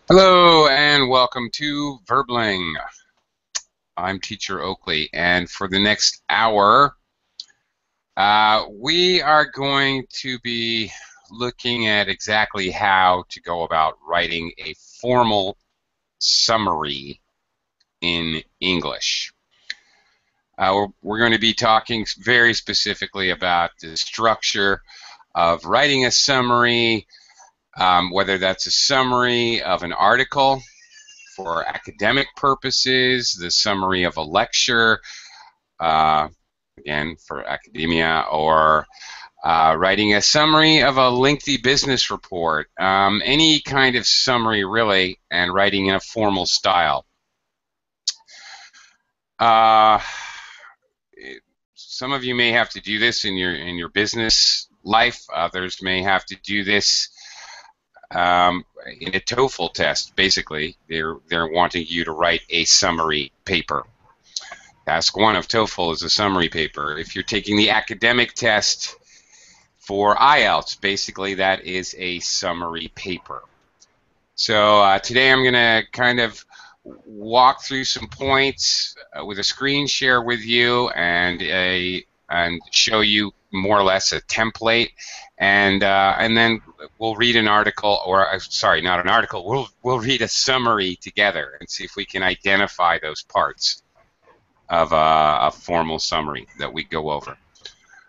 Hello and welcome to Verbling. I'm Teacher Oakley, and for the next hour, we are going to be looking at exactly how to go about writing a formal summary in English. We're going to be talking very specifically about the structure of writing a summary, whether that's a summary of an article for academic purposes, the summary of a lecture, again, for academia, or writing a summary of a lengthy business report, any kind of summary, really, and writing in a formal style. Some of you may have to do this in your business life. Others may have to do this in a TOEFL test. Basically, they're wanting you to write a summary paper. Task 1 of TOEFL is a summary paper. If you're taking the academic test for IELTS, basically that is a summary paper. So today I'm going to kind of walk through some points with a screen share with you and show you more or less a template, and then we'll read an article, or sorry, not an article. We'll read a summary together and see if we can identify those parts of a formal summary that we go over.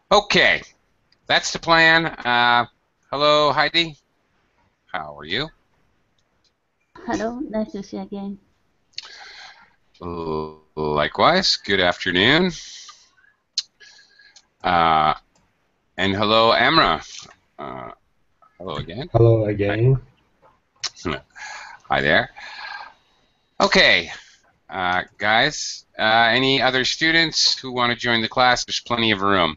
Okay, that's the plan. Hello, Heidi. How are you? Hello, nice to see you again. Likewise, good afternoon. And hello, Amra. Hello again. Hello again. Hi there. Okay, guys, any other students who want to join the class? There's plenty of room.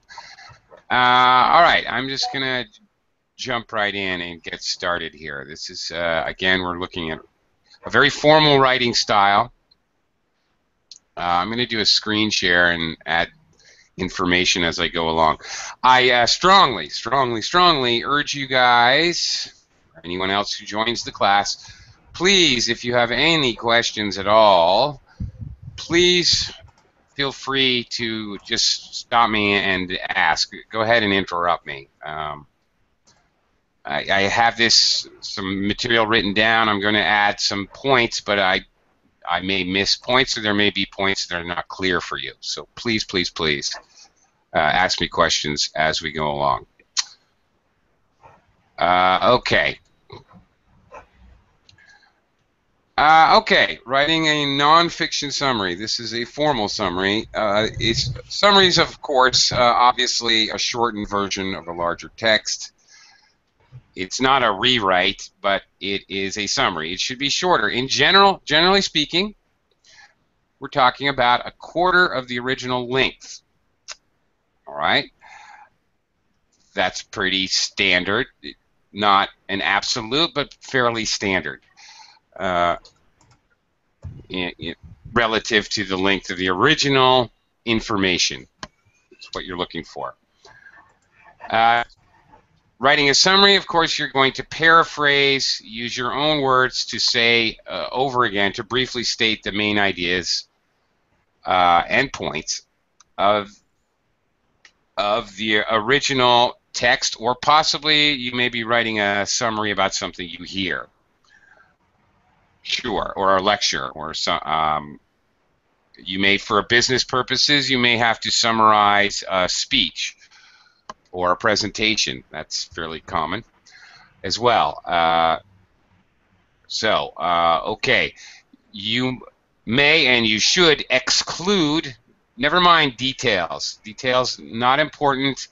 All right, I'm just going to jump right in and get started here. This is, again, we're looking at a very formal writing style. I'm going to do a screen share and add information as I go along. I strongly urge you guys, or anyone else who joins the class, please, if you have any questions at all, please feel free to just stop me and ask. Go ahead and interrupt me. I have some material written down. I'm going to add some points, but I may miss points, or there may be points that are not clear for you. So please, please, please ask me questions as we go along. Okay. Okay, writing a nonfiction summary. This is a formal summary. Summaries, of course, obviously a shortened version of a larger text. It's not a rewrite, but it is a summary. It should be shorter. In generally speaking, we're talking about a quarter of the original length. All right? That's pretty standard. Not an absolute, but fairly standard. Relative to the length of the original information. That's what you're looking for. Writing a summary, of course, you're going to paraphrase, use your own words to say over again, to briefly state the main ideas and points of the original text, or possibly you may be writing a summary about something you hear. Sure, or a lecture, or some. You may, for business purposes, you may have to summarize a speech or a presentation. That's fairly common as well. Okay, you may and you should exclude, never mind details. Details, not important.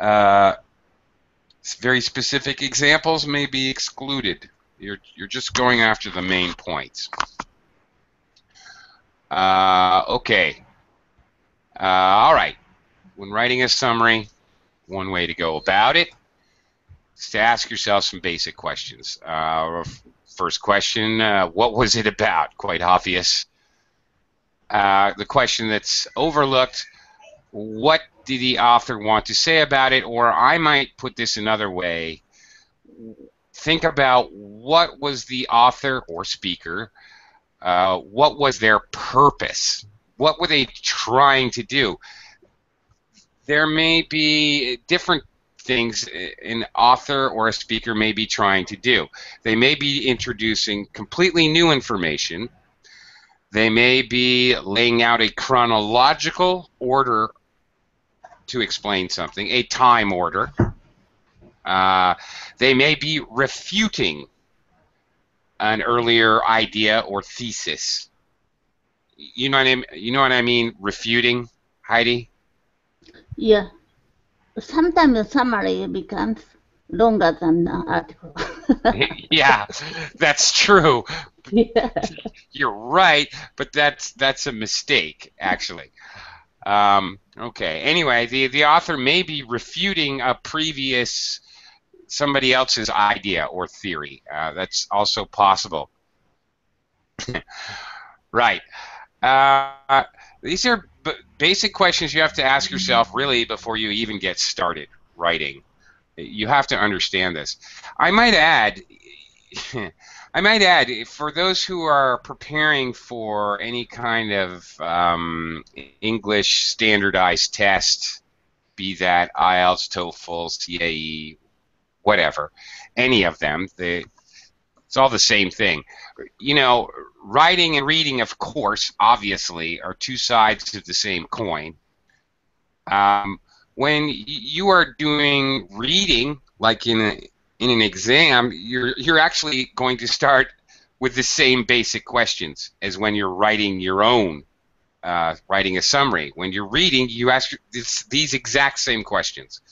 Very specific examples may be excluded. You're just going after the main points. Okay. All right. When writing a summary, one way to go about it is to ask yourself some basic questions. First question, what was it about? Quite obvious. The question that's overlooked, what did the author want to say about it? Or I might put this another way. think about what was the author or speaker, what was their purpose? What were they trying to do? There may be different things an author or a speaker may be trying to do. They may be introducing completely new information. They may be laying out a chronological order to explain something, a time order. They may be refuting an earlier idea or thesis. You know what I mean? Refuting, Heidi? Yeah. Sometimes the summary becomes longer than the article. Yeah, that's true. Yeah. You're right, but that's a mistake, actually. Okay. Anyway, the author may be refuting a previous somebody else's idea or theory. That's also possible. Right. These are basic questions you have to ask yourself really before you even get started writing. You have to understand this. I might add, for those who are preparing for any kind of English standardized test, be that IELTS, TOEFL, CAE, whatever, any of them, it's all the same thing. You know, writing and reading, of course, obviously, are two sides of the same coin. When you are doing reading, like in an exam, you're actually going to start with the same basic questions as when you're writing your own, writing a summary. When you're reading, you ask these exact same questions.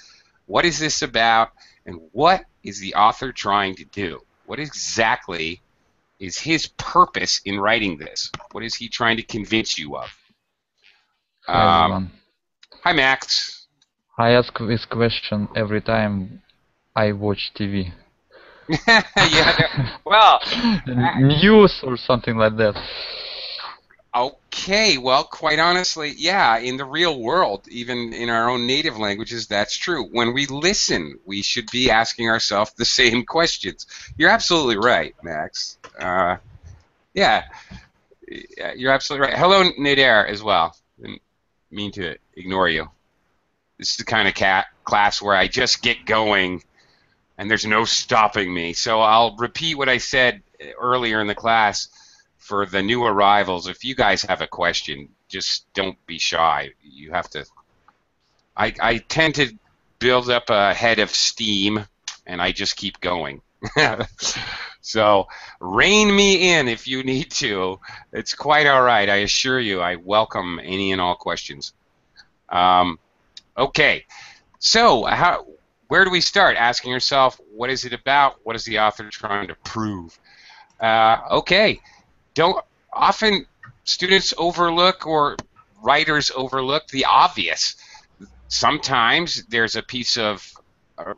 What is this about, and what is the author trying to do? What exactly is his purpose in writing this? What is he trying to convince you of? Hi everyone. Hi Max. I ask this question every time I watch TV. Yeah, well, news or something like that. Okay, well, quite honestly, yeah, in the real world, even in our own native languages, that's true. When we listen, we should be asking ourselves the same questions. You're absolutely right, Max. Yeah, you're absolutely right. Hello, Nader, as well. Didn't mean to ignore you. This is the kind of class where I just get going, and there's no stopping me. So I'll repeat what I said earlier in the class. For the new arrivals, if you guys have a question, just don't be shy. You have to. I tend to build up a head of steam, and I just keep going. So rein me in if you need to. It's quite all right. I assure you. I welcome any and all questions. Okay. So where do we start? Asking yourself, what is it about? What is the author trying to prove? Okay. Often students overlook or writers overlook the obvious. Sometimes there's a piece of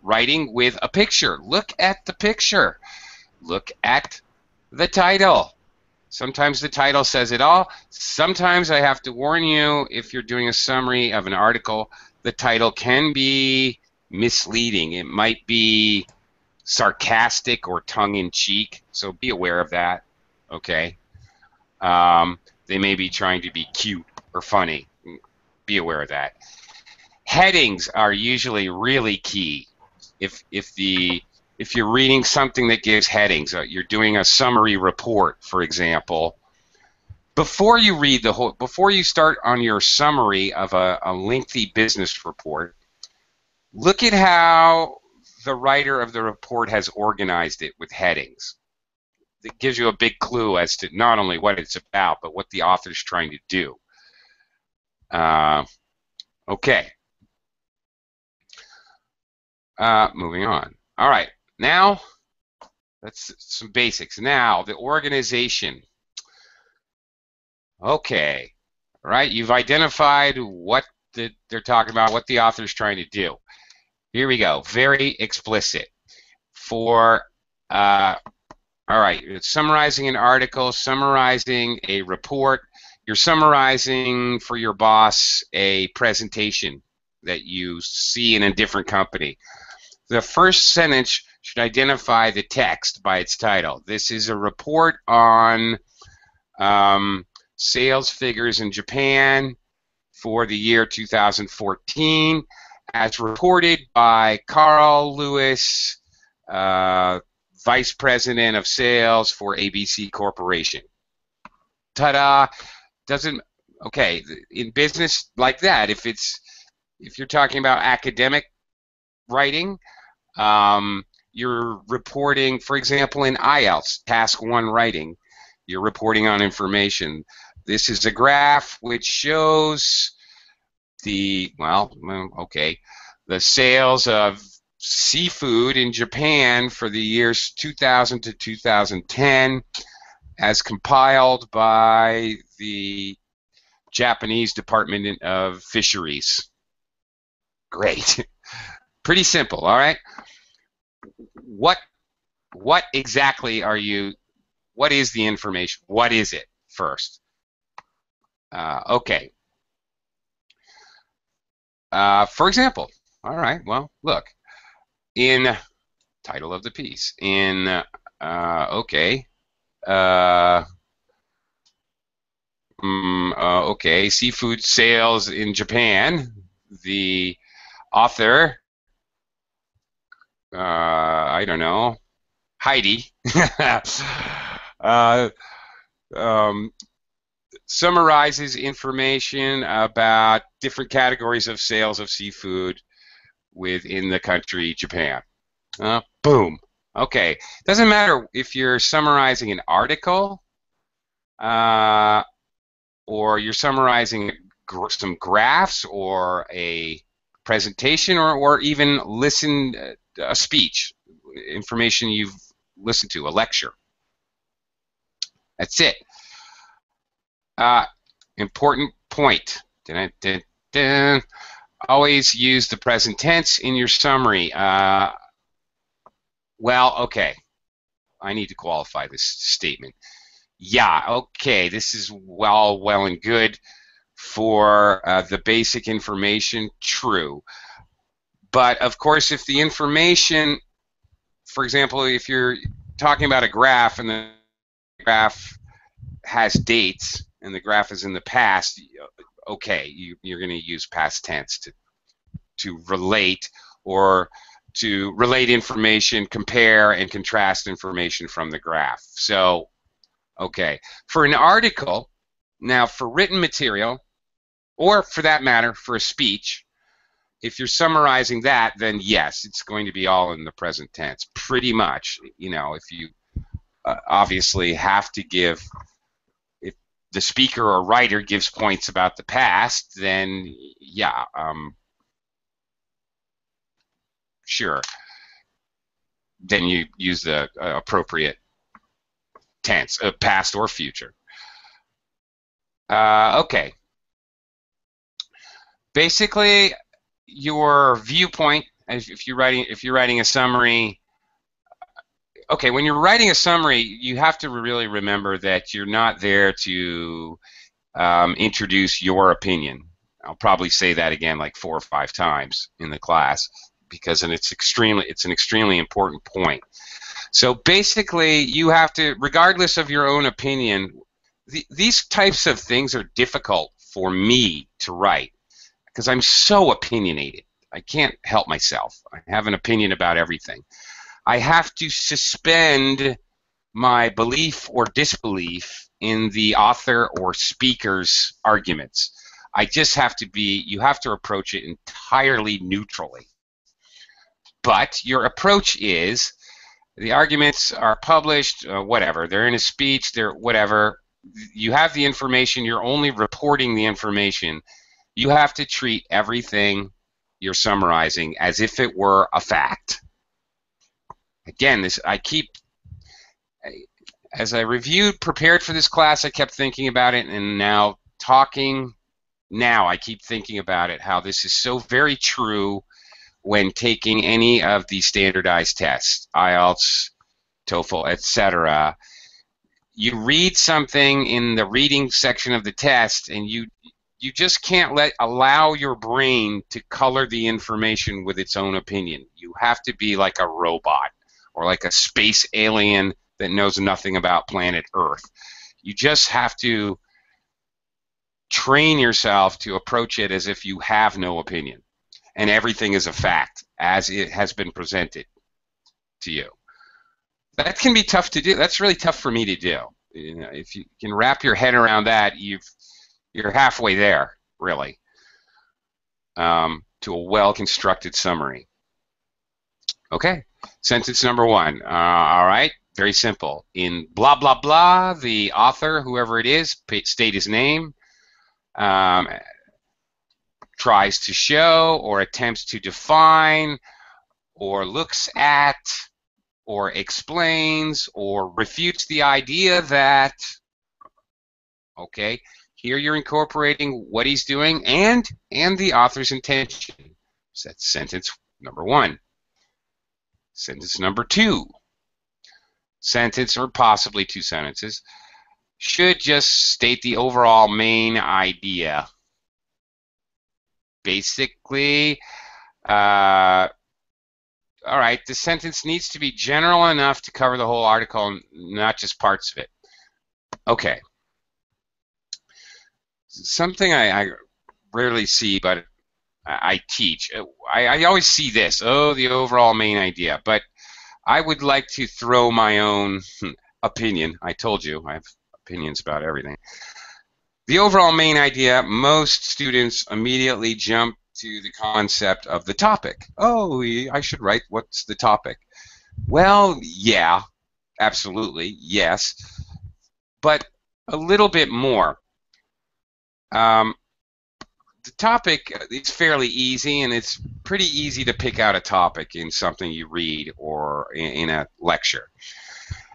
writing with a picture. Look at the picture. Look at the title. Sometimes the title says it all. Sometimes I have to warn you, if you're doing a summary of an article, the title can be misleading. It might be sarcastic or tongue-in-cheek, so be aware of that. Okay. They may be trying to be cute or funny. Be aware of that. Headings are usually really key. If you're reading something that gives headings, you're doing a summary report, for example. Before you read before you start on your summary of a lengthy business report, look at how the writer of the report has organized it with headings. It gives you a big clue as to not only what it's about, but what the author's trying to do. Okay. Moving on. All right. Now, that's some basics. Now, the organization. Okay. All right. You've identified what they're talking about, what the author's trying to do. Here we go. Very explicit. All right, it's summarizing an article, summarizing a report. You're summarizing for your boss a presentation that you see in a different company. The first sentence should identify the text by its title. This is a report on sales figures in Japan for the year 2014, as reported by Carl Lewis, Vice President of Sales for ABC Corporation. Ta-da! Okay, in business like that, if you're talking about academic writing, you're reporting, for example, in IELTS, Task 1 writing, you're reporting on information. This is a graph which shows the sales of seafood in Japan for the years 2000 to 2010 as compiled by the Japanese Department of Fisheries. Great. Pretty simple, all right? What exactly are you, what is the information? What is it first? Okay. For example, all right, well, look, in title of the piece, in, seafood sales in Japan, the author, I don't know, Heidi, summarizes information about different categories of sales of seafood within the country Japan. Boom. Okay. Doesn't matter if you're summarizing an article or you're summarizing some graphs or a presentation or even a speech, information you've listened to, a lecture. That's it. Important point. Always use the present tense in your summary. Well, okay. I need to qualify this statement. Yeah, okay, this is well and good for the basic information, true. But, of course, if the information, for example, if you're talking about a graph and the graph has dates and the graph is in the past, okay, you're going to use past tense to relate or to relate information, compare and contrast information from the graph. So, okay. For an article, now for written material, or for that matter, for a speech, if you're summarizing that, then yes, it's going to be all in the present tense, pretty much. You know, if you obviously have to give, if the speaker or writer gives points about the past, then yeah, sure. Then you use the appropriate tense, past or future. Okay. Basically, your viewpoint, if you're writing a summary. Okay, when you're writing a summary, you have to really remember that you're not there to introduce your opinion. I'll probably say that again like 4 or 5 times in the class because it's an extremely important point. So basically, you have to, regardless of your own opinion, these types of things are difficult for me to write because I'm so opinionated. I can't help myself. I have an opinion about everything. I have to suspend my belief or disbelief in the author or speaker's arguments. I just have to you have to approach it entirely neutrally. But your approach is, the arguments are published, whatever, they're in a speech, they're whatever, you have the information, you're only reporting the information. You have to treat everything you're summarizing as if it were a fact. Again, as I prepared for this class, I kept thinking about it, and now I keep thinking about it, how this is so very true when taking any of the standardized tests, IELTS, TOEFL, etc. You read something in the reading section of the test, and you just can't allow your brain to color the information with its own opinion. You have to be like a robot. or like a space alien that knows nothing about planet Earth. You just have to train yourself to approach it as if you have no opinion and everything is a fact as it has been presented to you. That can be tough to do. That's really tough for me to do. You know, if you can wrap your head around that, you're halfway there, really, to a well-constructed summary. Okay, sentence number one. All right, very simple. In blah, blah, blah, the author, whoever it is, state his name, tries to show or attempts to define or looks at or explains or refutes the idea that, okay, here you're incorporating what he's doing and the author's intention. So that's sentence number one. Sentence number two. Sentence, or possibly two sentences, should just state the overall main idea. Basically, all right, the sentence needs to be general enough to cover the whole article, not just parts of it. Okay. Something I rarely see, but I teach. I always see this, the overall main idea, but I would like to throw my own opinion. I told you I have opinions about everything. The overall main idea, most students immediately jump to the concept of the topic. Oh, I should write what's the topic. Well, yeah, absolutely, yes, but a little bit more. The topic is fairly easy, and it's pretty easy to pick out a topic in something you read or in a lecture.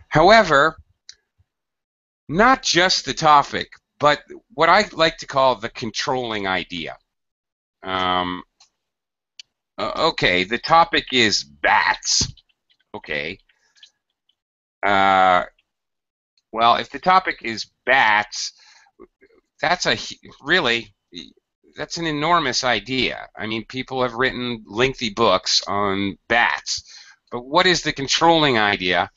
However, not just the topic, but what I like to call the controlling idea. Okay, the topic is bats. Okay. Well, if the topic is bats, that's an enormous idea. I mean, people have written lengthy books on bats. But what is the controlling idea?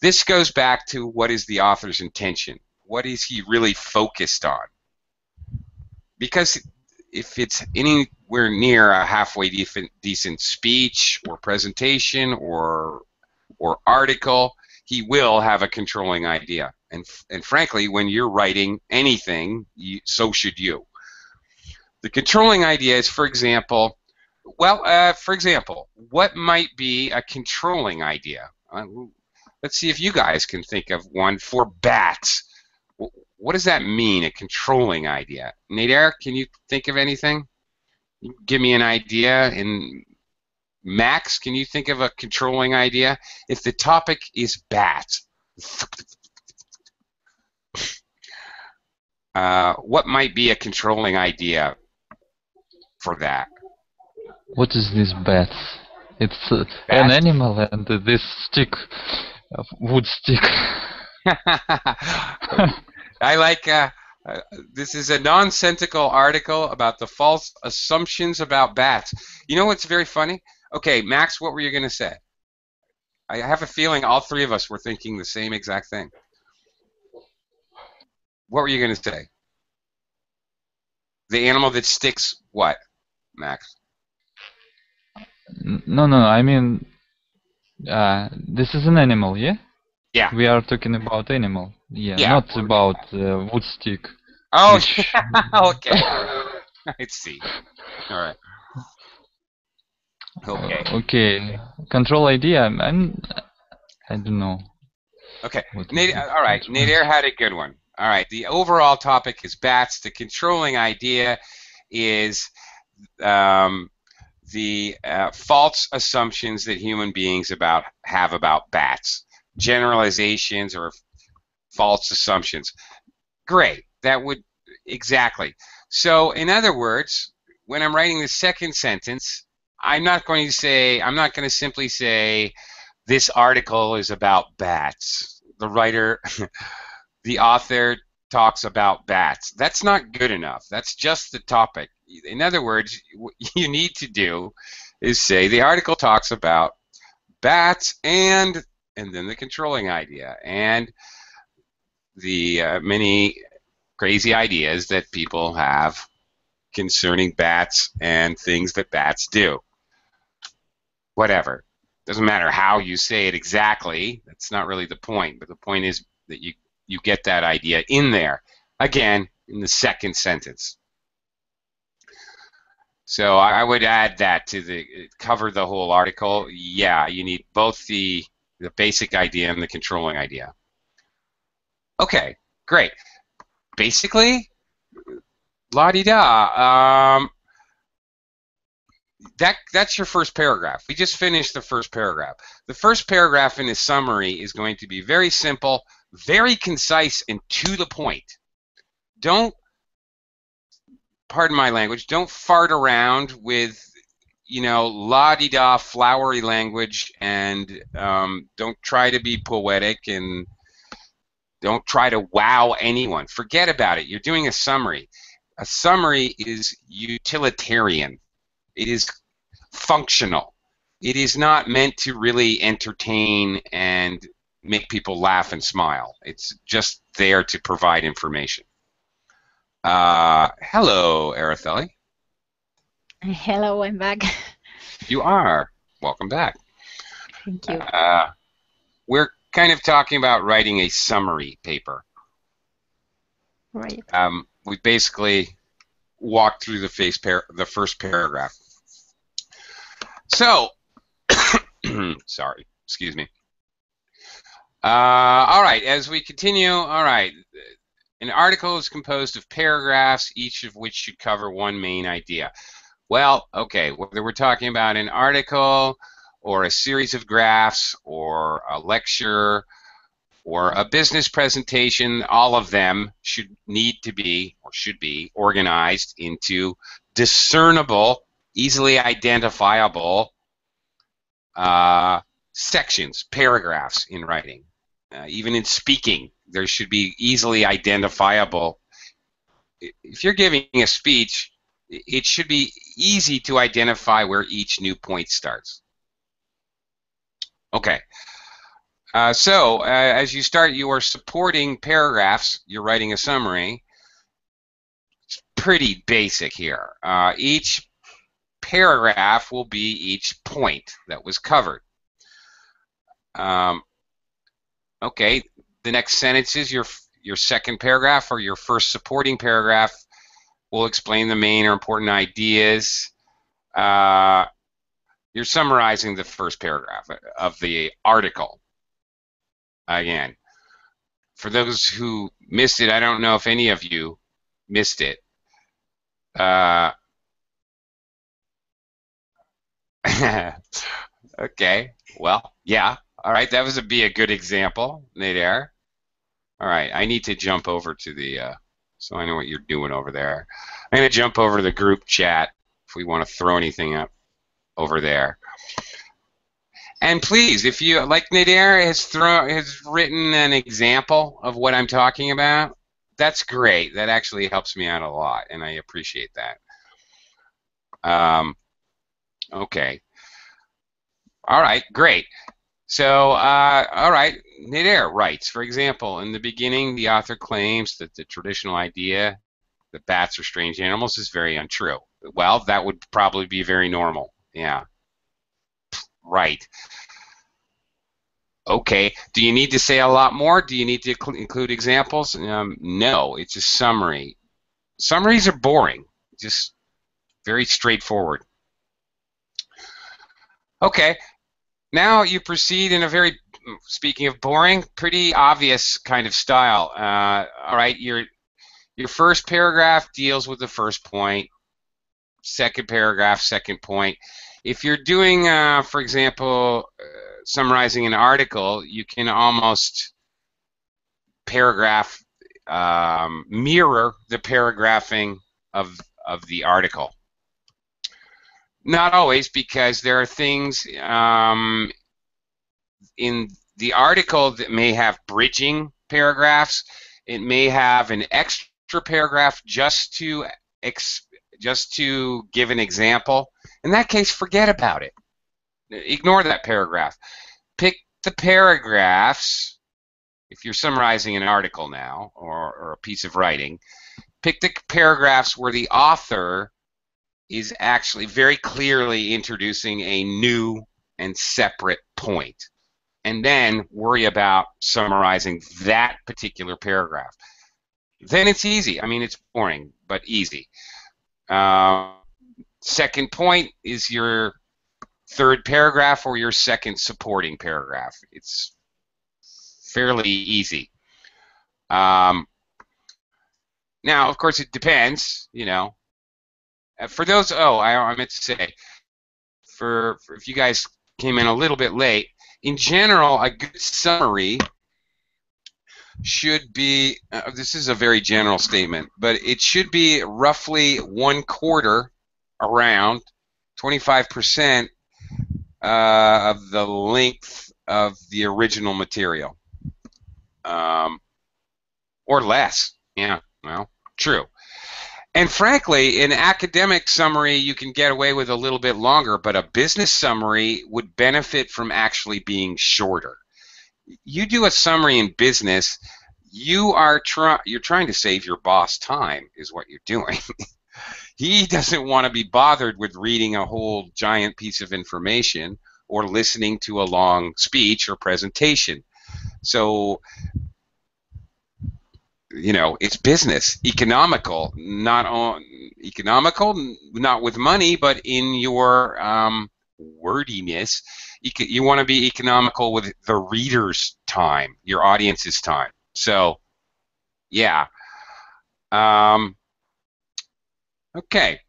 This goes back to what is the author's intention. What is he really focused on? Because if it's anywhere near a halfway decent speech or presentation or article, he will have a controlling idea. And frankly, when you're writing anything, so should you. The controlling idea is, for example, what might be a controlling idea? Let's see if you guys can think of one for bats. What does that mean, a controlling idea? Nader, can you think of anything? Give me an idea. And Max, can you think of a controlling idea? If the topic is bats, what might be a controlling idea for that? What is this bats? It's an animal and this stick, wood stick. I like, this is a nonsensical article about the false assumptions about bats. You know what's very funny? Okay, Max, what were you going to say? I have a feeling all three of us were thinking the same exact thing. What were you going to say? The animal that sticks what, Max? No, I mean, this is an animal, yeah? Yeah. We are talking about animal, yeah. Not about wood stick. Oh, okay. I see. All right. Okay. Okay. Control idea. I don't know. Okay. All right. Nader had a good one. All right. The overall topic is bats. The controlling idea is the false assumptions that human beings have about bats. Generalizations or false assumptions. Great. That would exactly. So, in other words, when I'm writing the second sentence, I'm not going to simply say this article is about bats. The writer, the author talks about bats. That's not good enough. That's just the topic. In other words, what you need to do is say the article talks about bats, and then the controlling idea, and the many crazy ideas that people have concerning bats and things that bats do. Whatever. Doesn't matter how you say it exactly. That's not really the point. But the point is that you get that idea in there. Again, in the second sentence. So I would add that to cover the whole article. Yeah, you need both the basic idea and the controlling idea. Okay, great. Basically, la-di-da. That's your first paragraph. We just finished the first paragraph. The first paragraph in this summary is going to be very simple, very concise, and to the point. Don't, pardon my language, don't fart around with, la-di-da flowery language, and don't try to be poetic, and don't try to wow anyone. Forget about it. You're doing a summary. A summary is utilitarian. It is functional. It is not meant to really entertain and make people laugh and smile. It's just there to provide information. Hello, Araceli. Hello, I'm back. You are. Welcome back. Thank you. We're kind of talking about writing a summary paper. Right. We basically walked through the first paragraph. So, sorry, excuse me. All right, as we continue, all right, an article is composed of paragraphs, each of which should cover one main idea. Well, okay, whether we're talking about an article or a series of graphs or a lecture or a business presentation, all of them should be organized into discernible, easily identifiable sections, paragraphs in writing. Even in speaking, there should be easily identifiable. If you're giving a speech, it should be easy to identify where each new point starts. Okay. So as you start your supporting paragraphs, you're writing a summary. It's pretty basic here. Each paragraph will be each point that was covered. Okay, the next sentence is your second paragraph or your first supporting paragraph will explain the main or important ideas. You're summarizing the first paragraph of the article. Again, for those who missed it, I don't know if any of you missed it. Okay, well, yeah. All right, that would be a good example, Nader. All right, I need to jump over to the, so I know what you're doing over there. I'm going to jump over to the group chat if we want to throw anything up over there. And please, if you, like Nader has written an example of what I'm talking about, that's great. That actually helps me out a lot, and I appreciate that. Okay. All right, great. So, all right, Nader writes, for example, in the beginning, the author claims that the traditional idea that bats are strange animals is very untrue. Well, that would probably be very normal. Yeah. Right. Okay. Do you need to say a lot more? Do you need to include examples? No, it's a summary. Summaries are boring. Just very straightforward. Okay. Now you proceed in a very, speaking of boring, pretty obvious kind of style. All right, your first paragraph deals with the first point. Second paragraph, second point. If you're doing, for example, summarizing an article, you can almost paragraph mirror the paragraphing of the article. Not always, because there are things in the article that may have bridging paragraphs. It may have an extra paragraph just to give an example. In that case, forget about it. ignore that paragraph. Pick the paragraphs, if you're summarizing an article now or a piece of writing, pick the paragraphs where the author is actually very clearly introducing a new and separate point. And then worry about summarizing that particular paragraph. Then it's easy. I mean, it's boring, but easy. Second point is your third paragraph or your second supporting paragraph. It's fairly easy. Now, of course, it depends, you know. For those, I meant to say, for if you guys came in a little bit late, in general, a good summary should be, this is a very general statement, but it should be roughly 1/4, around 25% of the length of the original material. Or less. Yeah, well, true. And frankly, in academic summary, you can get away with a little bit longer, but a business summary would benefit from actually being shorter. You do a summary in business, you're trying to save your boss time, is what you're doing. He doesn't want to be bothered with reading a whole giant piece of information or listening to a long speech or presentation. So, you know, it's business, economical, not with money, but in your wordiness. You want to be economical with the reader's time, your audience's time. So, yeah. Okay.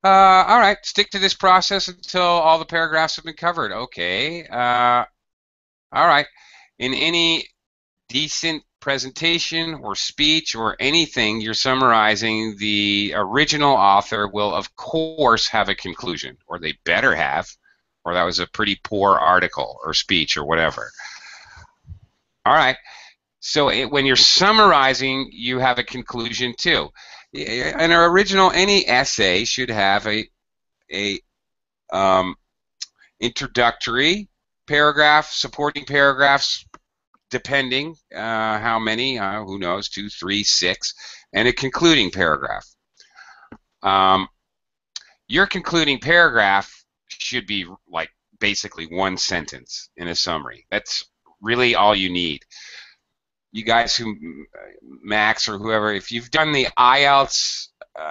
All right. Stick to this process until all the paragraphs have been covered. Okay. All right. In any decent presentation or speech or anything you're summarizing, the original author will, of course, have a conclusion, or they better have, or that was a pretty poor article or speech or whatever. All right. So when you're summarizing, you have a conclusion too. An original, any essay should have a introductory paragraph, supporting paragraphs, depending how many, who knows, 2, 3, 6, and a concluding paragraph. Your concluding paragraph should be like basically one sentence in a summary. That's really all you need. You guys who, Max or whoever, if you've done the IELTS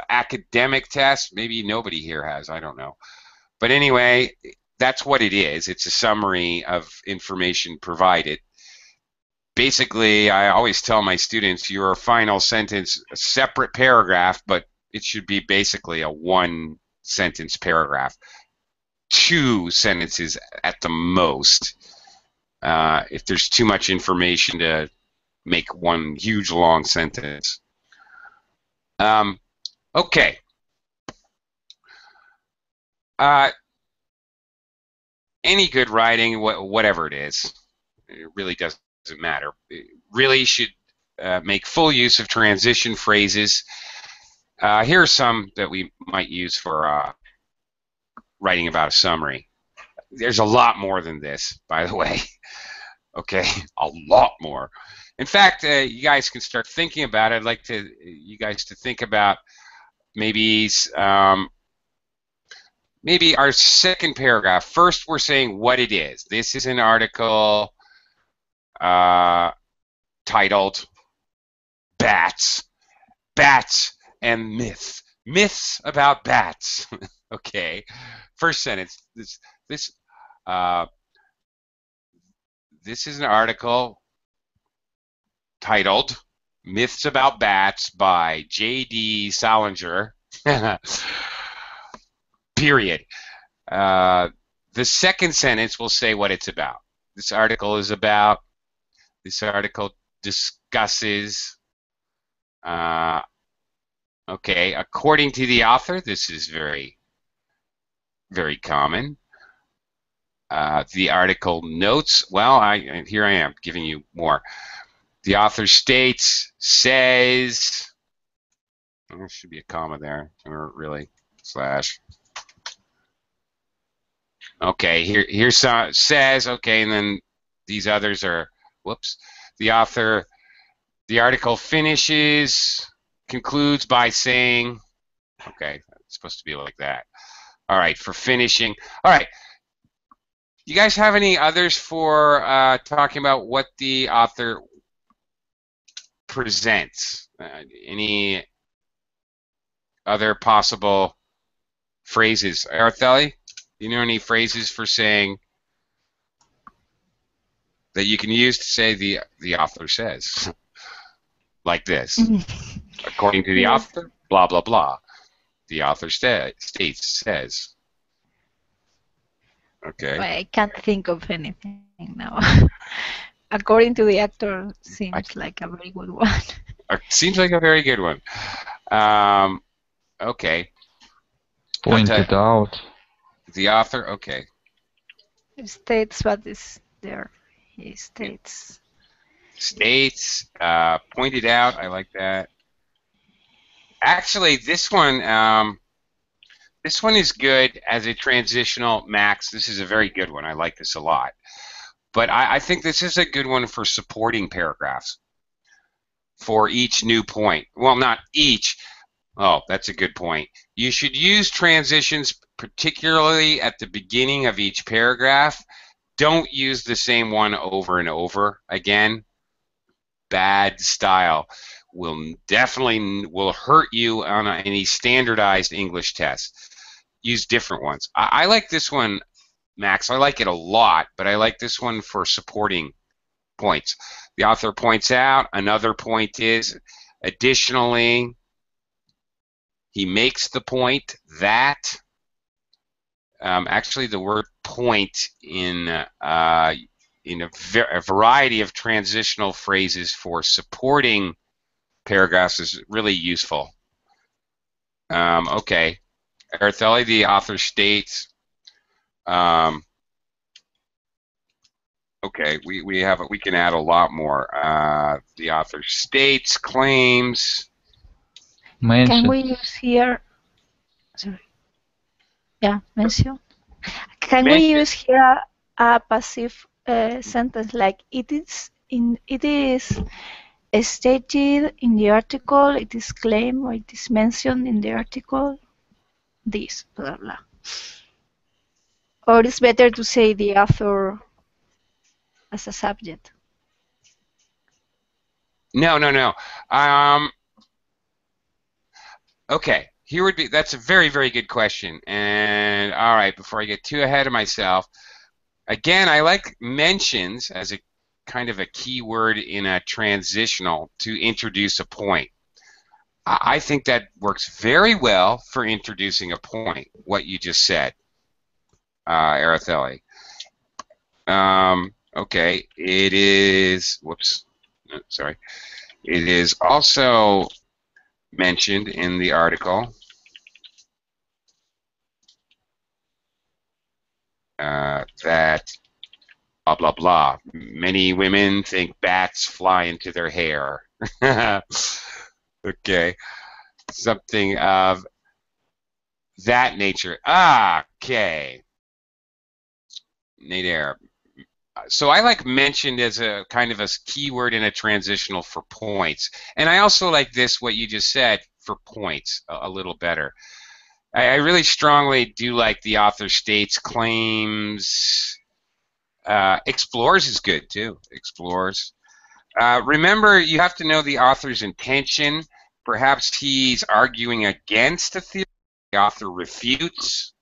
academic test, maybe nobody here has, I don't know. But anyway, that's what it is. It's a summary of information provided. Basically, I always tell my students, your final sentence, a separate paragraph, but it should be basically a one-sentence paragraph. 2 sentences at the most. If there's too much information to make one huge long sentence. Okay. Any good writing, whatever it is, it really doesn't matter. It really should make full use of transition phrases. Here are some that we might use for writing about a summary. There's a lot more than this, by the way. Okay, a lot more. In fact, you guys can start thinking about it. I'd like you guys to think about maybe maybe our second paragraph. First, we're saying what it is. This is an article titled Bats, Bats and Myths. Myths about bats. Okay. First sentence. This is an article titled Myths About Bats by J.D. Salinger. Period. The second sentence will say what it's about. This article is about. This article discusses. Okay, according to the author, this is very, very common. The article notes. Well, here I am giving you more. The author states, says. There should be a comma there, or really slash. Okay, here's some says, okay, and then these others are, whoops. The author, the article concludes by saying, okay, it's supposed to be like that. All right, for finishing. All right, you guys have any others for talking about what the author presents? Any other possible phrases? Artheli, do you know any phrases for saying that you can use to say the author says? Like this. According to the Yes. author, blah, blah, blah. The author says. Okay. I can't think of anything now. According to the actor, seems like a very good one. Seems like a very good one. Okay. Pointed out. The author, okay. He states what is there. He states. Pointed out, I like that. Actually, this one is good as a transitional, Max. This is a very good one. I like this a lot. But I think this is a good one for supporting paragraphs for each new point. Well, not each. Oh, that's a good point. You should use transitions particularly at the beginning of each paragraph. Don't use the same one over and over again. Bad style will definitely hurt you on any standardized English test. Use different ones. I like this one, Max. I like it a lot, but I like this one for supporting points. The author points out, another point is, additionally, he makes the point that, actually the word point in a variety of transitional phrases for supporting paragraphs is really useful. Okay. Artheli, the author states, okay, we can add a lot more. The author states, claims. Mention. Can we use here? Sorry. Yeah, mention. Can we use here a passive sentence like it is stated in the article, it is claimed, or it is mentioned in the article, this, blah, blah. Or it's better to say the author as a subject? No. Okay, that's a very, very good question. And all right, before I get too ahead of myself, again, I like mentions as a kind of a keyword in a transitional to introduce a point. I think that works very well for introducing a point, what you just said, Araceli. Okay, it is, whoops, sorry. It is also mentioned in the article that blah, blah, blah. Many women think bats fly into their hair. Okay. Something of that nature. Okay. Nader. So I like mentioned as a kind of a keyword in a transitional for points. And I also like this, what you just said, for points a little better. I really strongly do like the author states, claims, explores is good too, explores. Remember, you have to know the author's intention. Perhaps he's arguing against a theory. The author refutes.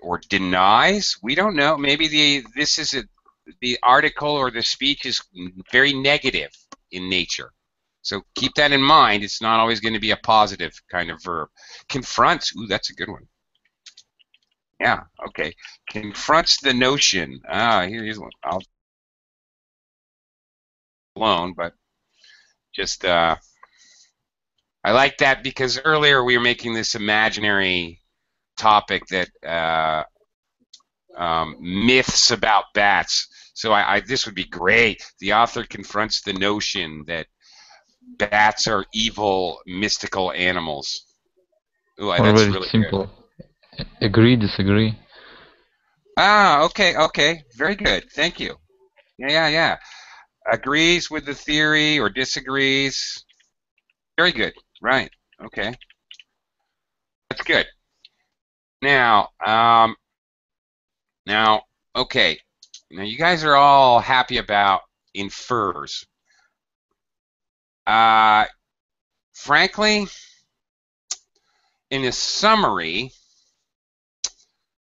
Or denies. We don't know. Maybe the article or the speech is very negative in nature. So keep that in mind. It's not always going to be a positive kind of verb. Confronts. Ooh, that's a good one. Yeah. Okay. Confronts the notion. Here's one. I'll alone, but just I like that because earlier we were making this imaginary topic that myths about bats. So this would be great. The author confronts the notion that bats are evil, mystical animals. Ooh, that's very really simple. good. Agree, disagree. Ah, okay, okay. Very good. Thank you. Yeah. Agrees with the theory or disagrees. Very good. Right. Okay. That's good. Now, okay. Now you guys are all happy about infers. Frankly, in a summary,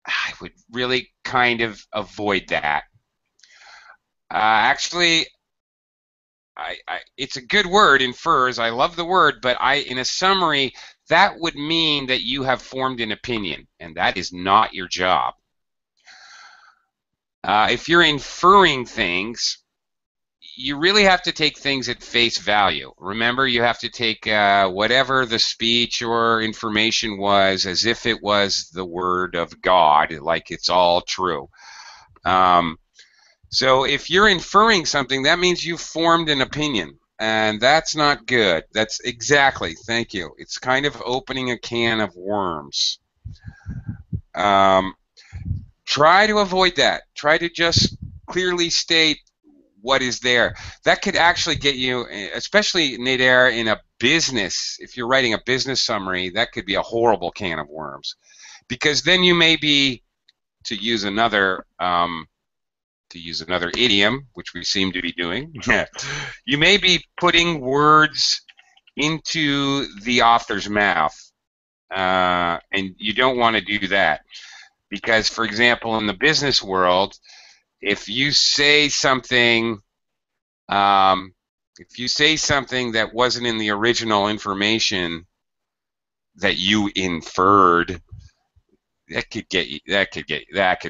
I would really kind of avoid that. Actually, it's a good word, infers. I love the word, but in a summary, that would mean that you have formed an opinion, and that is not your job. If you're inferring things, you really have to take things at face value. Remember, you have to take whatever the speech or information was as if it was the word of God, like it's all true. So if you're inferring something, that means you've formed an opinion, and that's not good. That's exactly, thank you. It's kind of opening a can of worms. Try to avoid that. Try to just clearly state what is there. That could actually get you, especially Nader, in a business, if you're writing a business summary, that could be a horrible can of worms. Because then you may be, to use another idiom, which we seem to be doing, you may be putting words into the author's mouth, and you don't want to do that. Because, for example, in the business world, if you say something that wasn't in the original information that you inferred, that could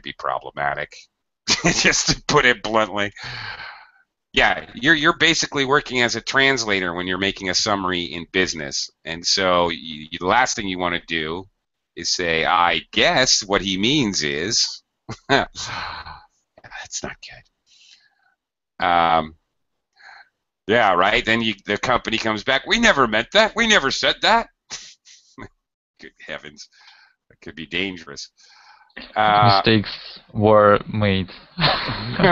be problematic. Just to put it bluntly. Yeah, you're basically working as a translator when you're making a summary in business, and so the last thing you want to do is say, "I guess what he means is." That's not good. Yeah, right. Then the company comes back. We never meant that. We never said that. Good heavens, that could be dangerous. Mistakes were made.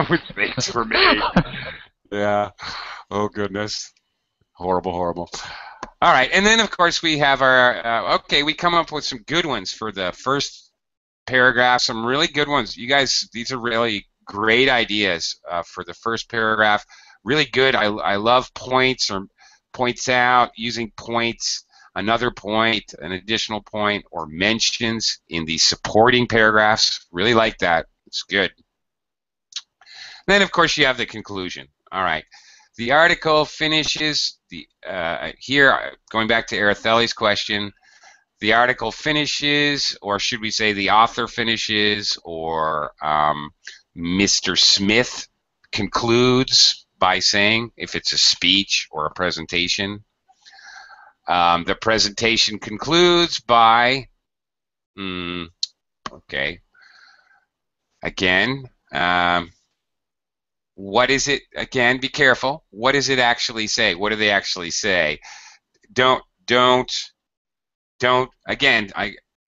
Mistakes were made. Yeah. Oh goodness. Horrible, horrible. All right, and then of course we have our. Okay, we come up with some good ones for the first paragraph. Some really good ones. You guys, these are really great ideas for the first paragraph. Really good. I love points or points out, using points, another point, an additional point, or mentions in the supporting paragraphs. Really like that. It's good. Then of course you have the conclusion. All right. The article finishes, here, going back to Aretheli's question, the article finishes, or should we say the author finishes, or Mr. Smith concludes by saying, if it's a speech or a presentation. The presentation concludes by, okay, again, what is it? Again, be careful. What does it actually say? What do they actually say? Don't. Again,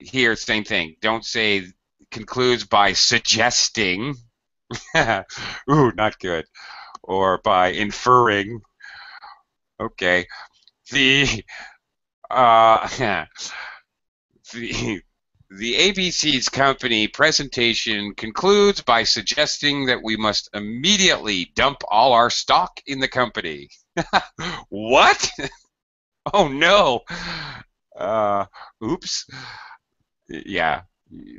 here same thing. Don't say concludes by suggesting. Ooh, not good. Or by inferring. Okay. The ABC's company presentation concludes by suggesting that we must immediately dump all our stock in the company. What? Oh no. Oops. Yeah.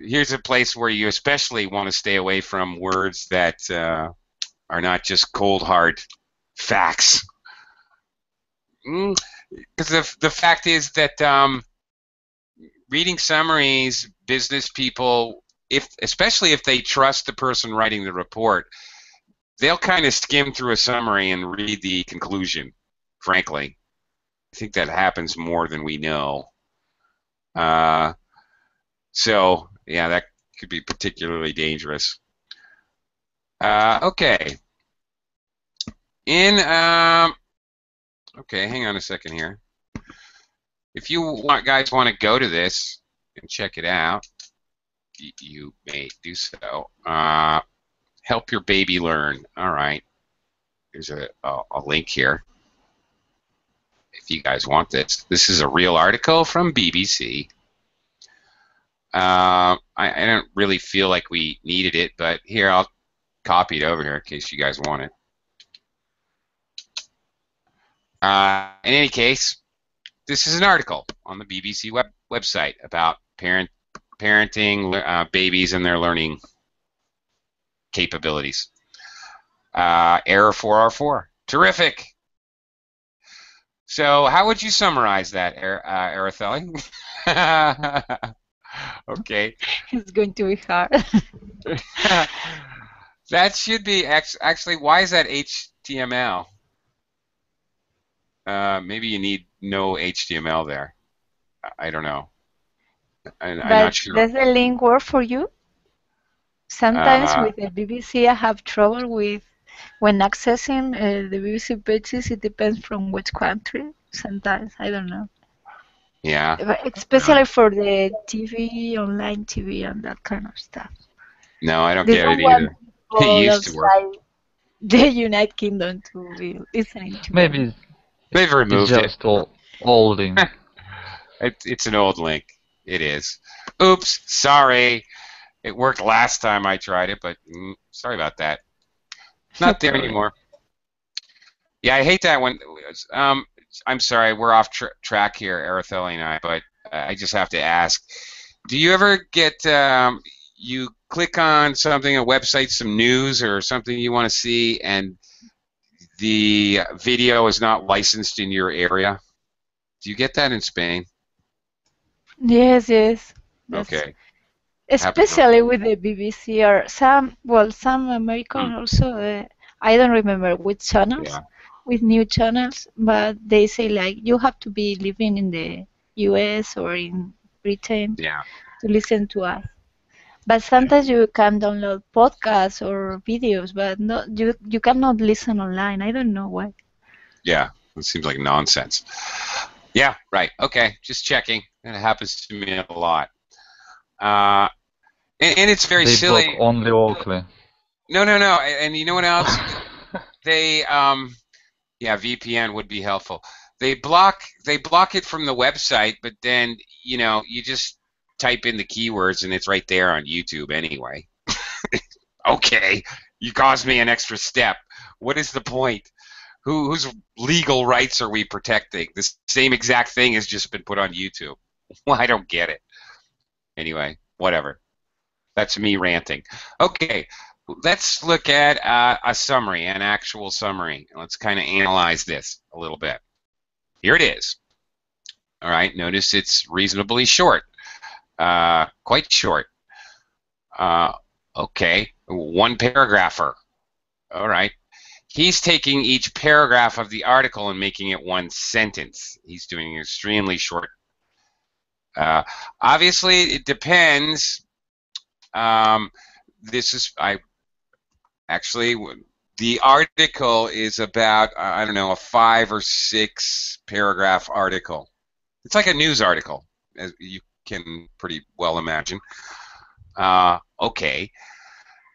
Here's a place where you especially want to stay away from words that are not just cold hard facts. Because the fact is that reading summaries, business people, especially if they trust the person writing the report, they'll kind of skim through a summary and read the conclusion, frankly. I think that happens more than we know. So, yeah, that could be particularly dangerous. Okay. Okay, hang on a second here. If you guys want to go to this and check it out, you may do so. Help your baby learn. All right. There's a link here. If you guys want this. This is a real article from BBC. I don't really feel like we needed it, but here, I'll copy it over here in case you guys want it. In any case, this is an article on the BBC website about parenting babies and their learning capabilities. Error 4R4. Terrific. So how would you summarize that, Araceli? Okay. It's going to be hard. That should be actually. Why is that HTML? Maybe you need no HTML there. I don't know. I'm not sure. Does the link work for you? Sometimes with the BBC, I have trouble with when accessing the BBC pages. It depends from which country. Sometimes I don't know. Yeah. But especially for the TV, online TV, and that kind of stuff. No, I don't They get don't it want either. people It used to work. outside the United Kingdom to be listening to Maybe They've it's removed it. just old link. It's an old link. It is. Oops, sorry. It worked last time I tried it, but sorry about that. It's not there anymore. Yeah, I hate that one. I'm sorry, we're off track here, Araceli and I, but I just have to ask. Do you ever get, you click on something, a website, some news or something you want to see, and the video is not licensed in your area? Do you get that in Spain? Yes, yes. Okay. Especially with the BBC or some American also. I don't remember which channels, with new channels, but they say like you have to be living in the US or in Britain to listen to us. But sometimes you can download podcasts or videos, but you cannot listen online. I don't know why. Yeah, it seems like nonsense. Yeah, right. Okay, just checking. It happens to me a lot. And it's very They silly. block only locally. No. And you know what else? They VPN would be helpful. They block it from the website, but then you just type in the keywords and it's right there on YouTube anyway. Okay, you caused me an extra step. What is the point? Whose legal rights are we protecting? The same exact thing has just been put on YouTube. Well, I don't get it. Anyway, whatever. That's me ranting. Okay, let's look at a summary, an actual summary. Let's kind of analyze this a little bit. Here it is. All right, notice it's reasonably short, quite short. Okay, one paragrapher. All right. He's taking each paragraph of the article and making it one sentence. He's doing extremely short. Obviously, it depends. The article is about, I don't know, a 5 or 6 paragraph article. It's like a news article, as you can pretty well imagine. Okay.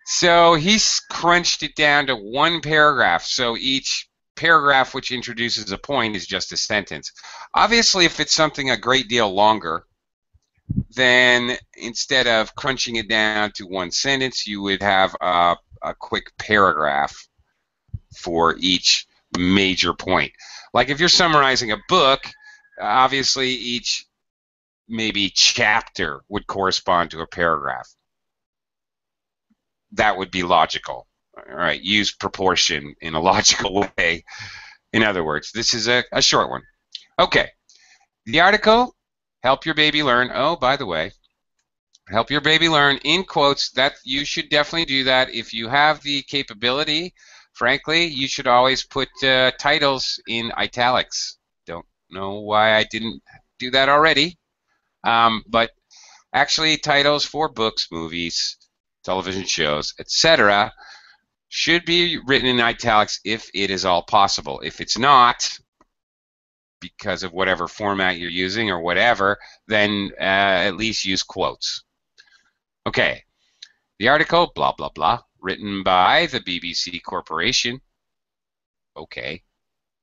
So he's crunched it down to one paragraph. So each paragraph which introduces a point is just a sentence. Obviously, if it's something a great deal longer, then instead of crunching it down to one sentence, you would have a quick paragraph for each major point. Like if you're summarizing a book, obviously each maybe chapter would correspond to a paragraph. That would be logical. All right, use proportion in a logical way. In other words, this is a short one. Okay, the article, help your baby learn. Oh, by the way, help your baby learn in quotes. That you should definitely do that. If you have the capability, frankly, you should always put titles in italics. Don't know why I didn't do that already. But actually, titles for books, movies, television shows, etc., should be written in italics if it is all possible. If it's not, because of whatever format you're using or whatever, then at least use quotes. Okay. The article, blah, blah, blah, written by the BBC Corporation. Okay.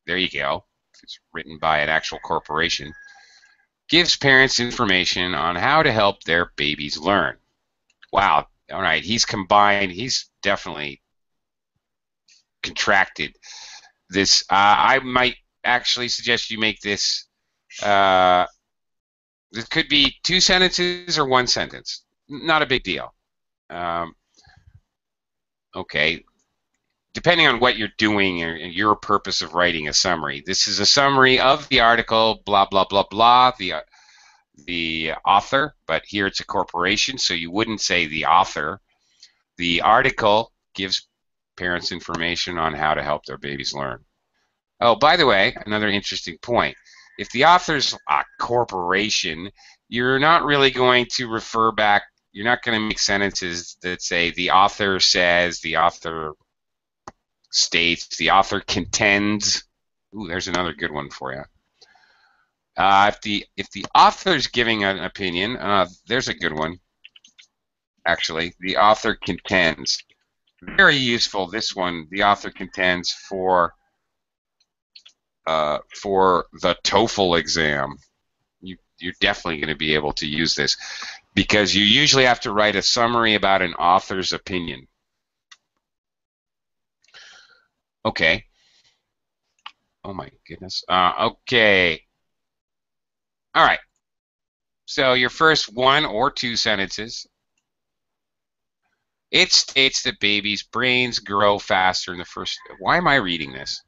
There you go. It's written by an actual corporation. Gives parents information on how to help their babies learn. Wow. All right. He's definitely contracted this. I might actually suggest you make this. This could be 2 sentences or 1 sentence. Not a big deal. Okay. Depending on what you're doing and your purpose of writing a summary. This is a summary of the article, blah, blah, blah, blah, the author, but here it's a corporation, so you wouldn't say the author. The article gives parents information on how to help their babies learn. Oh, by the way, another interesting point. If the author's a corporation, you're not really going to refer back, you're not going to make sentences that say the author says, the author states, the author contends. Ooh, there's another good one for you. If the author's giving an opinion, there's a good one. Actually, the author contends. Very useful. This one, the author contends for the TOEFL exam. You're definitely going to be able to use this because you usually have to write a summary about an author's opinion. Okay. Oh my goodness. Okay. All right. So your first 1 or 2 sentences. It states that babies' brains grow faster in the first. Why am I reading this?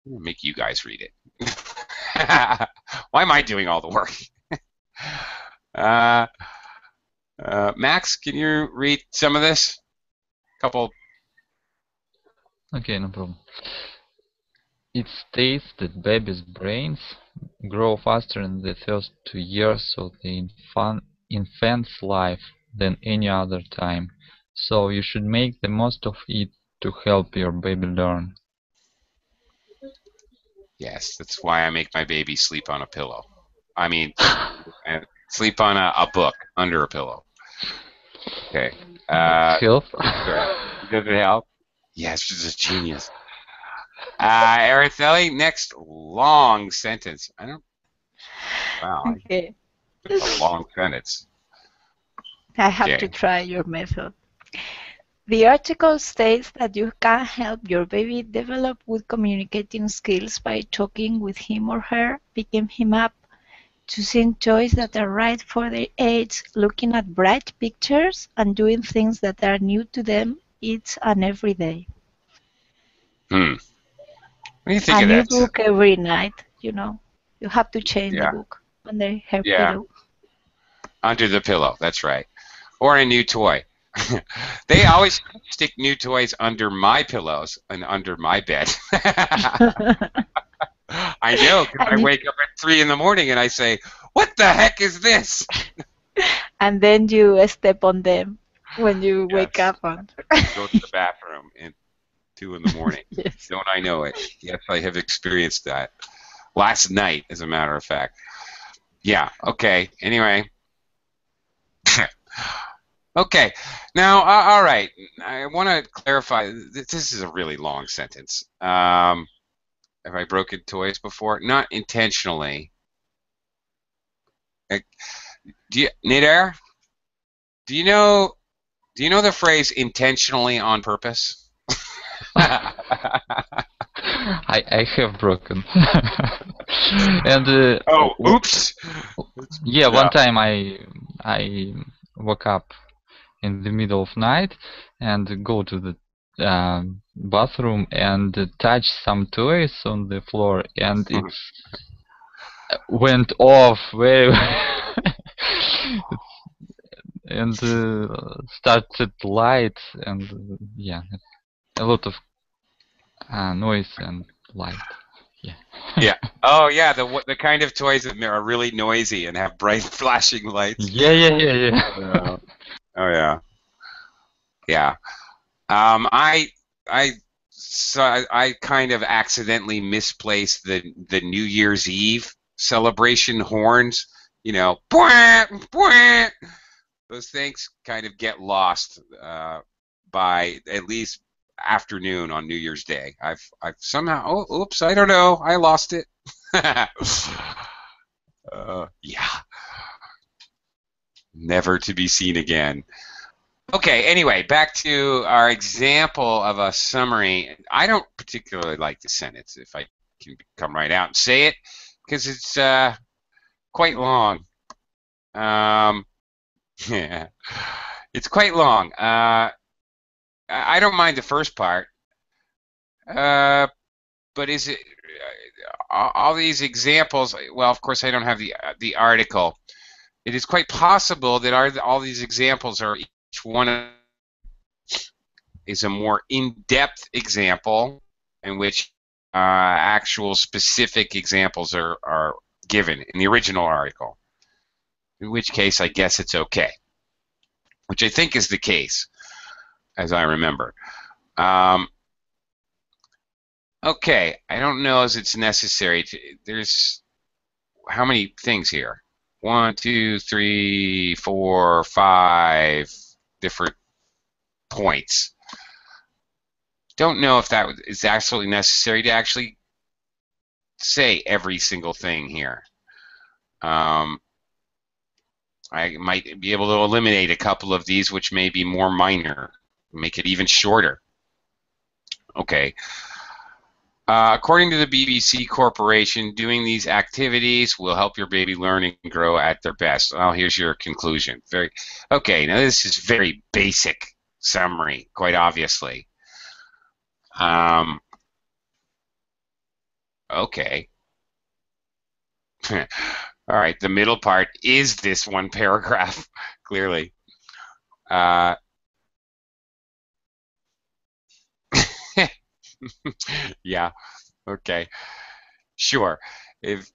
I'm gonna make you guys read it. Why am I doing all the work? Max, can you read some of this? Couple. Okay, no problem. It states that babies' brains grow faster in the first 2 years of the infant's life than any other time, so you should make the most of it to help your baby learn. Yes, that's why I make my baby sleep on a pillow. I mean, sleep on a book under a pillow. Okay. Help? Does it help? Yes, she's a genius. Araceli, next long sentence. Wow. Okay. It's a long sentence. I have to try your method. The article states that you can help your baby develop good communicating skills by talking with him or her, picking him up, choosing toys that are right for their age, looking at bright pictures, and doing things that are new to them each and every day. What do you think of that? A new that? book every night, you know. You have to change the book under her pillow. Under the pillow, that's right. Or a new toy. They always stick new toys under my pillows and under my bed. I know, because I wake up at 3 in the morning and I say, what the heck is this? And then you step on them when you wake up. Go to the bathroom at 2 in the morning. Yes. Don't I know it? Yes, I have experienced that. Last night, as a matter of fact. Yeah, okay. Anyway. Okay. Now, all right. I want to clarify. This is a really long sentence. Have I broken toys before? Not intentionally. Nidair, do you know the phrase intentionally on purpose? I have broken. And oops. Yeah, one time I woke up in the middle of night and go to the bathroom and touch some toys on the floor, and it went off very and started light, and yeah, a lot of noise and light. Yeah. Yeah. Oh yeah, the kind of toys that are really noisy and have bright flashing lights. Yeah. Oh yeah. Yeah. I kind of accidentally misplaced the New Year's Eve celebration horns. You know, those things kind of get lost by at least afternoon on New Year's Day. I've somehow, oops, I don't know, I lost it. Yeah, never to be seen again. Okay, anyway, back to our example of a summary. I don't particularly like the sentence, if I can come right out and say it, because it's quite long. Yeah, it's quite long. I don't mind the first part, but is it all these examples? Well, of course, I don't have the article. It is quite possible that all these examples are each one is a more in-depth example in which actual specific examples are given in the original article. In which case, I guess it's okay. Which I think is the case, as I remember. Okay, I don't know as it's necessary. There's how many things here? 1, 2, 3, 4, 5 different points. Don't know if that is absolutely necessary to actually say every single thing here. I might be able to eliminate a couple of these which may be more minor, make it even shorter. Okay. According to the BBC Corporation, doing these activities will help your baby learn and grow at their best. Well, here's your conclusion. Okay, now this is very basic summary, quite obviously. Okay. All right, the middle part is this one paragraph, clearly. Yeah, okay, sure. If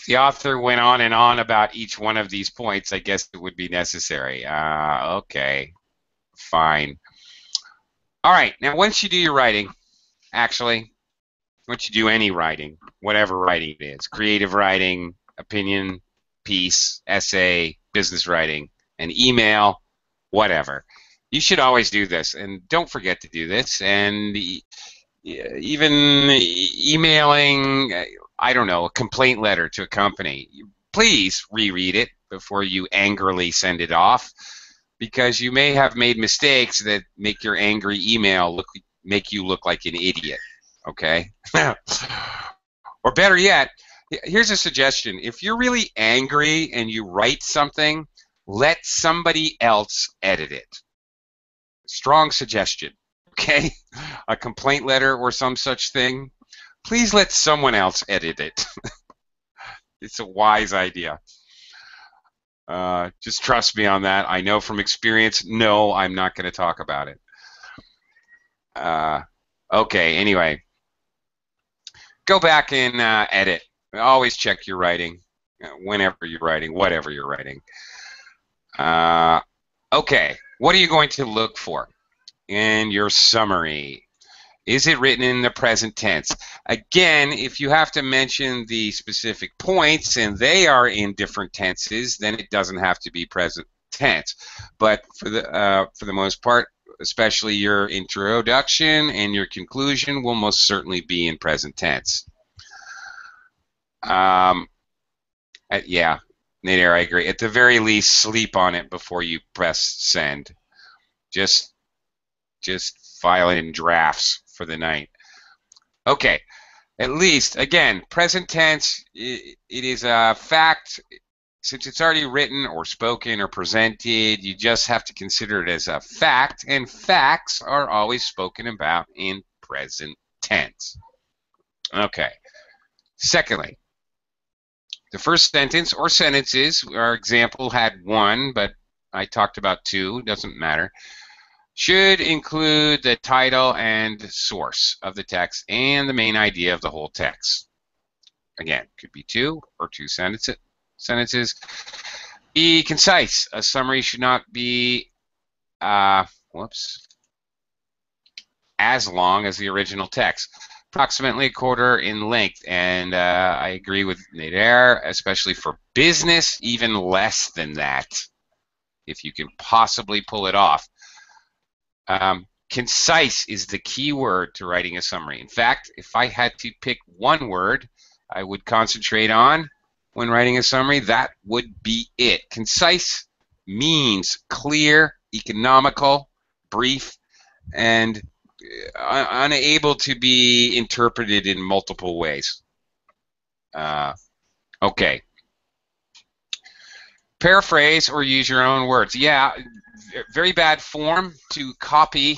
the author went on and on about each one of these points, I guess it would be necessary. Okay, fine. All right, now once you do your writing, actually, once you do any writing, whatever writing it is, creative writing, opinion, piece, essay, business writing, an email, whatever. You should always do this, and don't forget to do this. And even emailing, I don't know, a complaint letter to a company, please reread it before you angrily send it off, because you may have made mistakes that make your angry email make you look like an idiot. Okay? Or better yet, here's a suggestion. If you're really angry and you write something, let somebody else edit it. Strong suggestion. Okay? A complaint letter or some such thing, please let someone else edit it. It's a wise idea. Just trust me on that. I know from experience, no, I'm not going to talk about it. Okay, anyway. Go back and edit. Always check your writing, whenever you're writing, whatever you're writing. Okay, what are you going to look for in your summary? Is it written in the present tense? Again, if you have to mention the specific points and they are in different tenses, then it doesn't have to be present tense. But for the most part, especially your introduction and your conclusion will most certainly be in present tense. Yeah, Nader, I agree. At the very least, sleep on it before you press send. Just file it in drafts for the night. Okay, at least, again, present tense, it is a fact. Since it's already written or spoken or presented, you just have to consider it as a fact, and facts are always spoken about in present tense. Okay. Secondly, the first sentence or sentences, our example had one, but I talked about two, doesn't matter, should include the title and source of the text and the main idea of the whole text. Again, could be two or two sentences. Be concise. A summary should not be as long as the original text. Approximately a quarter in length, and I agree with Nader, especially for business, even less than that if you can possibly pull it off. Concise is the key word to writing a summary. In fact, if I had to pick one word I would concentrate on when writing a summary, that would be it. Concise means clear, economical, brief, and unable to be interpreted in multiple ways. Okay. Paraphrase or use your own words. Yeah, very bad form to copy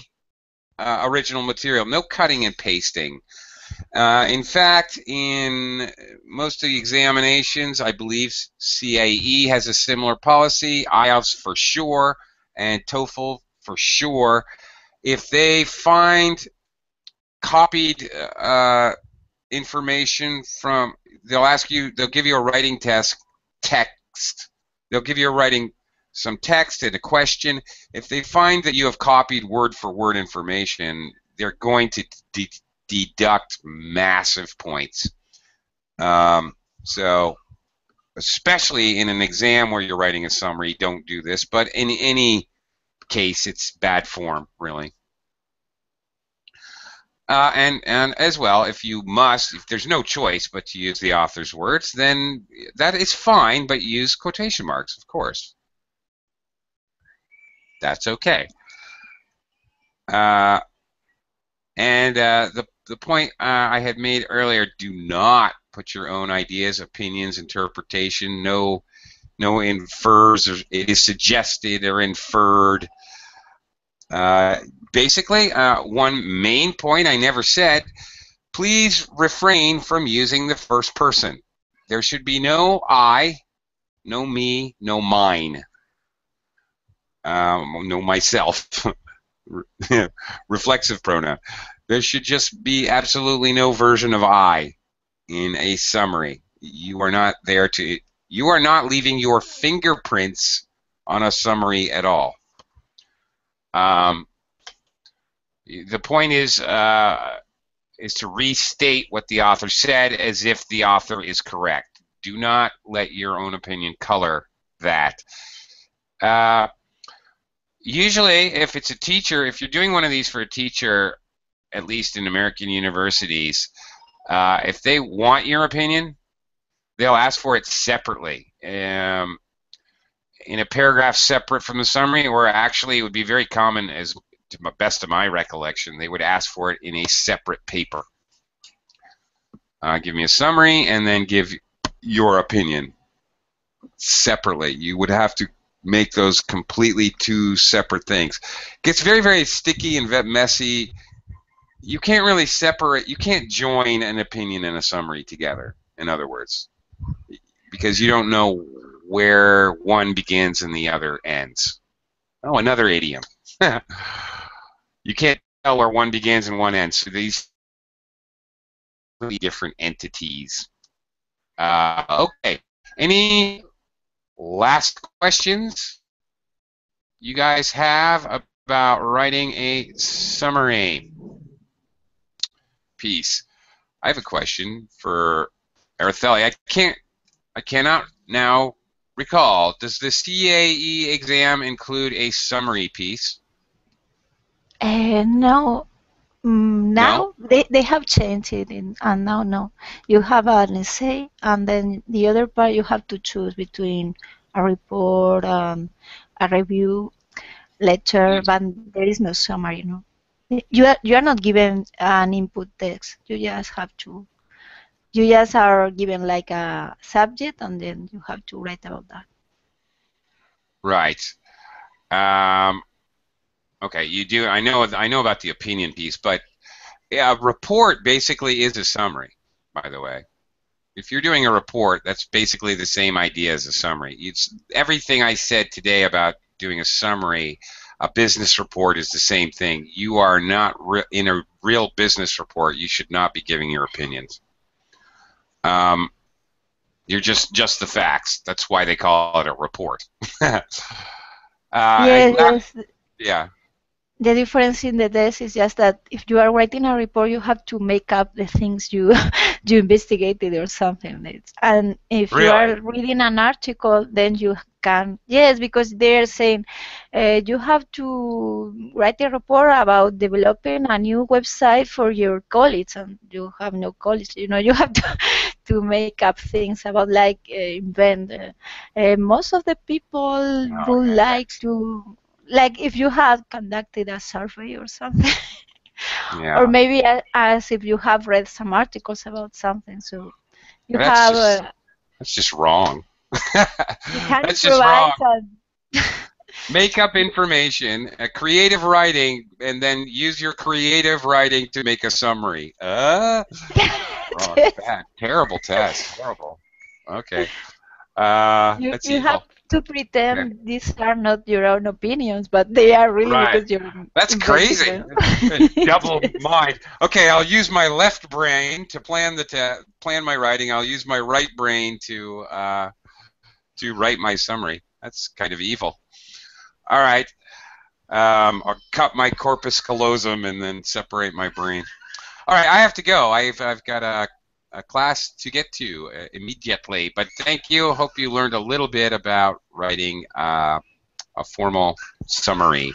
original material. No cutting and pasting. In fact, in most of the examinations, I believe CAE has a similar policy, IELTS for sure, and TOEFL for sure. If they find copied information from, they'll give you a writing text. They'll give you some text and a question. If they find that you have copied word for word information, they're going to deduct massive points. So, especially in an exam where you're writing a summary, don't do this. But in any case, it's bad form, really. And as well, if there's no choice but to use the author's words, then that is fine, but use quotation marks, of course. That's okay. The point I had made earlier, do not put your own ideas, opinions, interpretation, no infers, or it is suggested or inferred. Basically, one main point I never said, please refrain from using the first person. There should be no I, no me, no mine, no myself, reflexive pronoun. There should just be absolutely no version of I in a summary. You are not leaving your fingerprints on a summary at all. The point is to restate what the author said as if the author is correct. Do not let your own opinion color that. Usually, if it's a teacher, if you're doing one of these for a teacher, at least in American universities, if they want your opinion, they'll ask for it separately. In a paragraph separate from the summary, or actually it would be very common, as to the best of my recollection, they would ask for it in a separate paper. Give me a summary and then give your opinion separately. You would have to make those completely two separate things. It gets very, very sticky and messy. You can't really separate, you can't join an opinion and a summary together, in other words, because you don't know where one begins and the other ends. Oh, another idiom. You can't tell where one begins and one ends. So these are really different entities. Okay. Any last questions you guys have about writing a summary piece? I have a question for Araceli. I cannot now recall. Does the CAE exam include a summary piece? No. Now No? they have changed it, and now no. You have an essay, and then the other part you have to choose between a report, a review, lecture, but there is no summary. You are not given an input text. You just have to. You just are given like a subject, and then you have to write about that. Right. Okay, you do. I know about the opinion piece, but a report basically is a summary, by the way. If you're doing a report, that's basically the same idea as a summary. It's everything I said today about doing a summary. A business report is the same thing. You are not in a real business report. You should not be giving your opinions. You're just the facts. That's why they call it a report. Yes. Yeah. The difference in the test is just that if you are writing a report, you have to make up the things you investigated or something. And if you are reading an article, then you can, yes, because they're saying you have to write a report about developing a new website for your college, and you have no college. You have to to make up things about like invent. Most of the people Oh, would okay, like thanks. to, like if you have conducted a survey or something, or Yeah, maybe as if you have read some articles about something, so you that's have just that's just wrong. you can That's just wrong. improvise and Make up information, creative writing, and then use your creative writing to make a summary. Wrong. Bad. Terrible test. Terrible. Okay. That's you have evil. to Okay. pretend these are not your own opinions, but they are really Right. because you're That's inventing crazy. them. Double Yes. mind. Okay, I'll use my left brain to plan my writing. I'll use my right brain to write my summary. That's kind of evil. All right. I'll cut my corpus callosum and then separate my brain. All right, I have to go. I've got a class to get to immediately. But thank you. Hope you learned a little bit about writing a formal summary.